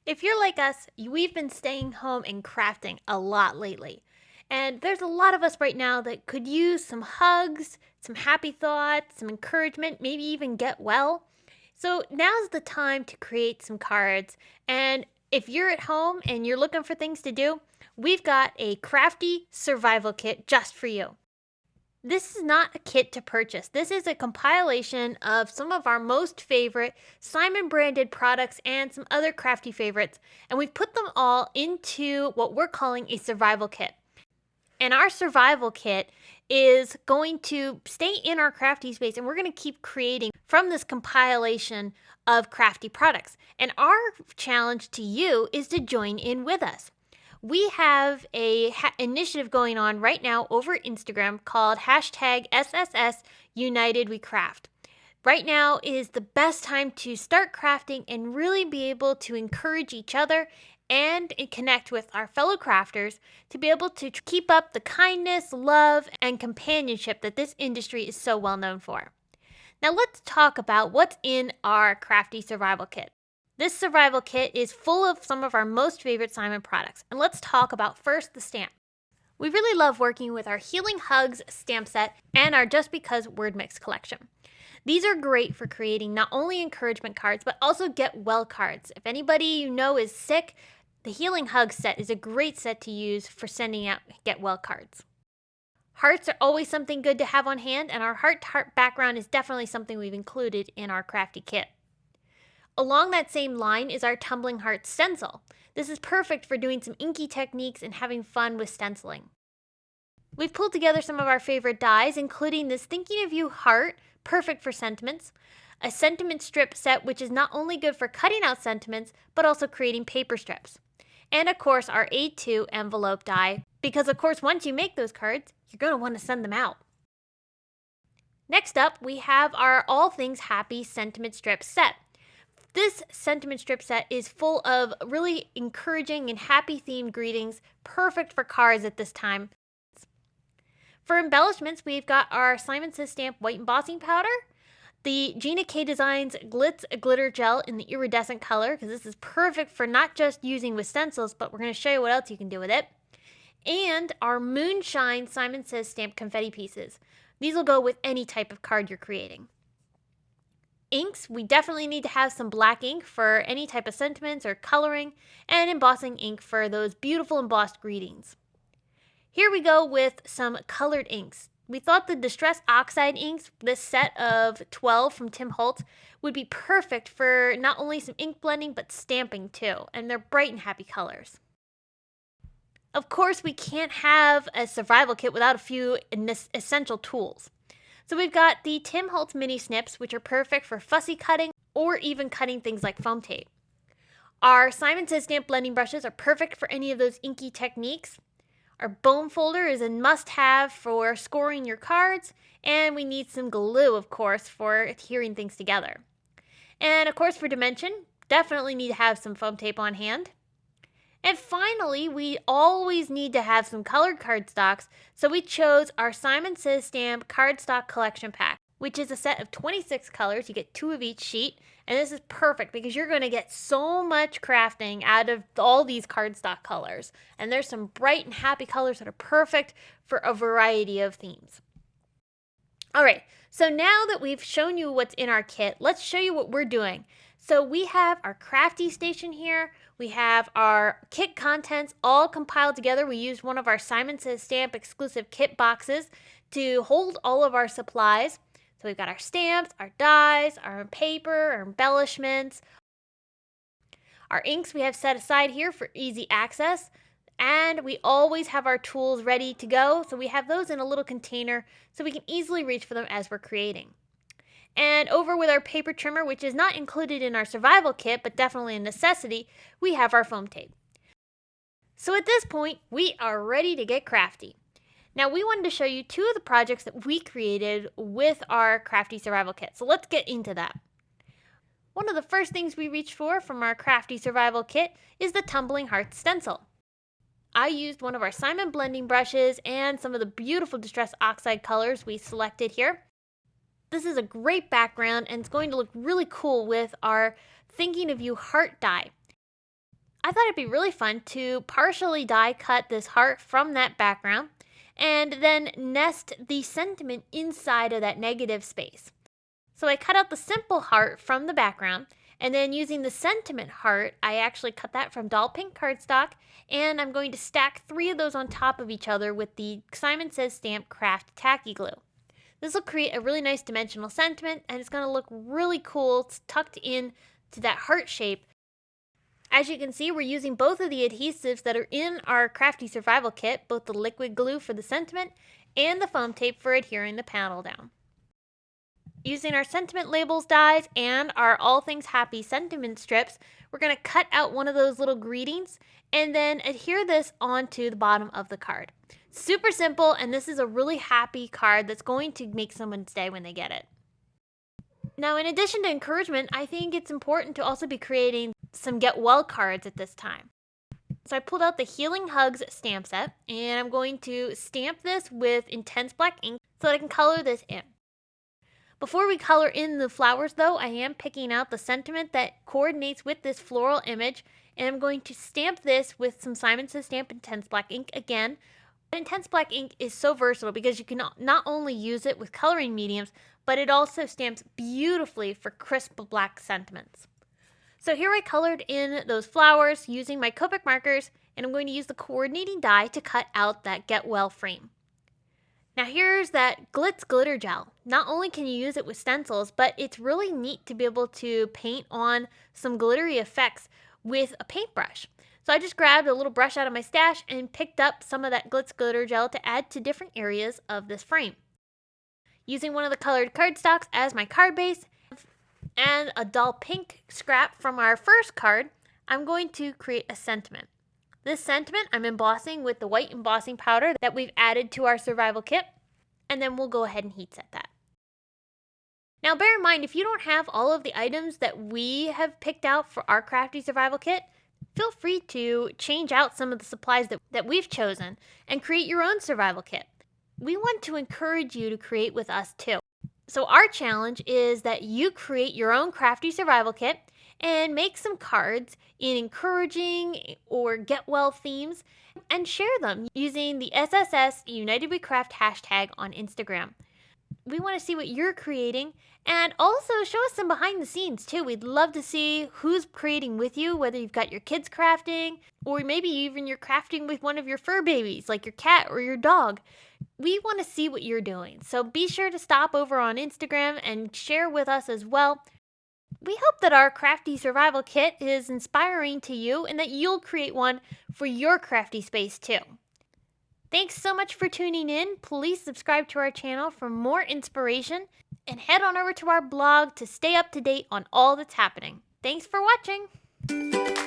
If you're like us, we've been staying home and crafting a lot lately. And there's a lot of us right now that could use some hugs, some happy thoughts, some encouragement, maybe even get well. So now's the time to create some cards. And if you're at home and you're looking for things to do, we've got a Crafty Survival Kit just for you. This is not a kit to purchase. This is a compilation of some of our most favorite Simon branded products and some other crafty favorites, and we've put them all into what we're calling a survival kit. And our survival kit is going to stay in our crafty space, and we're going to keep creating from this compilation of crafty products. And our challenge to you is to join in with us. We have a initiative going on right now over Instagram called hashtag SSS United We Craft. Right now is the best time to start crafting and really be able to encourage each other and connect with our fellow crafters to be able to keep up the kindness, love, and companionship that this industry is so well known for. Now let's talk about what's in our Crafty Survival Kit. This survival kit is full of some of our most favorite Simon products, and let's talk about first the stamp. We really love working with our Healing Hugs stamp set and our Just Because Word Mix collection. These are great for creating not only encouragement cards, but also get well cards. If anybody you know is sick, the Healing Hugs set is a great set to use for sending out get well cards. Hearts are always something good to have on hand, and our heart-to-heart background is definitely something we've included in our crafty kit. Along that same line is our Tumbling Heart Stencil. This is perfect for doing some inky techniques and having fun with stenciling. We've pulled together some of our favorite dies, including this Thinking of You heart, perfect for sentiments, a sentiment strip set which is not only good for cutting out sentiments, but also creating paper strips. And of course our A2 envelope die, because of course once you make those cards, you're going to want to send them out. Next up, we have our All Things Happy sentiment strip set. This sentiment strip set is full of really encouraging and happy themed greetings, perfect for cards at this time. For embellishments, we've got our Simon Says Stamp white embossing powder, the Gina K Designs Glitz Glitter Gel in the iridescent color, because this is perfect for not just using with stencils, but we're going to show you what else you can do with it, and our Moonshine Simon Says Stamp confetti pieces. These will go with any type of card you're creating. Inks, we definitely need to have some black ink for any type of sentiments or coloring, and embossing ink for those beautiful embossed greetings. Here we go with some colored inks. We thought the Distress Oxide inks, this set of 12 from Tim Holtz, would be perfect for not only some ink blending, but stamping too, and they're bright and happy colors. Of course, we can't have a survival kit without a few essential tools. So we've got the Tim Holtz mini snips, which are perfect for fussy cutting or even cutting things like foam tape. Our Simon Says Stamp blending brushes are perfect for any of those inky techniques. Our bone folder is a must-have for scoring your cards, and we need some glue, of course, for adhering things together. And of course, for dimension, definitely need to have some foam tape on hand. And finally, we always need to have some colored cardstocks, so we chose our Simon Says Stamp Cardstock Collection Pack, which is a set of 26 colors. You get 2 of each sheet, and this is perfect because you're going to get so much crafting out of all these cardstock colors. And there's some bright and happy colors that are perfect for a variety of themes. All right, so now that we've shown you what's in our kit, let's show you what we're doing. So we have our crafty station here. We have our kit contents all compiled together. We used one of our Simon Says Stamp exclusive kit boxes to hold all of our supplies. So we've got our stamps, our dies, our paper, our embellishments. Our inks we have set aside here for easy access. And we always have our tools ready to go. So we have those in a little container so we can easily reach for them as we're creating. And over with our paper trimmer, which is not included in our survival kit, but definitely a necessity, we have our foam tape. So at this point, we are ready to get crafty. Now we wanted to show you 2 of the projects that we created with our Crafty Survival Kit. So let's get into that. One of the first things we reached for from our Crafty Survival Kit is the Tumbling Heart Stencil. I used one of our Simon blending brushes and some of the beautiful Distress Oxide colors we selected here. This is a great background and it's going to look really cool with our Thinking of You heart die. I thought it'd be really fun to partially die cut this heart from that background and then nest the sentiment inside of that negative space. So I cut out the simple heart from the background, and then using the sentiment heart, I actually cut that from doll pink cardstock, and I'm going to stack 3 of those on top of each other with the Simon Says Stamp Craft Tacky Glue. This will create a really nice dimensional sentiment, and it's going to look really cool. It's tucked in to that heart shape. As you can see, we're using both of the adhesives that are in our Crafty Survival Kit, both the liquid glue for the sentiment and the foam tape for adhering the panel down. Using our sentiment labels dies and our All Things Happy sentiment strips, we're going to cut out one of those little greetings and then adhere this onto the bottom of the card. Super simple, and this is a really happy card that's going to make someone's day when they get it. Now, in addition to encouragement, I think it's important to also be creating some get well cards at this time. So I pulled out the Healing Hugs stamp set, and I'm going to stamp this with intense black ink so that I can color this in. Before we color in the flowers though, I am picking out the sentiment that coordinates with this floral image, and I'm going to stamp this with some Simon Says Stamp Intense Black ink again. Intense black ink is so versatile because you can not only use it with coloring mediums, but it also stamps beautifully for crisp black sentiments. So here I colored in those flowers using my Copic markers, and I'm going to use the coordinating die to cut out that Get Well frame. Now here's that Glitz glitter gel. Not only can you use it with stencils, but it's really neat to be able to paint on some glittery effects with a paintbrush. So I just grabbed a little brush out of my stash and picked up some of that Glitz glitter gel to add to different areas of this frame. Using one of the colored cardstocks as my card base and a dull pink scrap from our first card, I'm going to create a sentiment. This sentiment I'm embossing with the white embossing powder that we've added to our survival kit, and then we'll go ahead and heat set that. Now bear in mind, if you don't have all of the items that we have picked out for our Crafty Survival Kit, feel free to change out some of the supplies that we've chosen and create your own survival kit. We want to encourage you to create with us too. So our challenge is that you create your own Crafty Survival Kit and make some cards in encouraging or get well themes and share them using the SSS United We Craft hashtag on Instagram. We want to see what you're creating, and also show us some behind the scenes too. We'd love to see who's creating with you, whether you've got your kids crafting, or maybe even you're crafting with one of your fur babies, like your cat or your dog. We want to see what you're doing, so be sure to stop over on Instagram and share with us as well. We hope that our Crafty Survival Kit is inspiring to you and that you'll create one for your crafty space too. Thanks so much for tuning in. Please subscribe to our channel for more inspiration and head on over to our blog to stay up to date on all that's happening. Thanks for watching.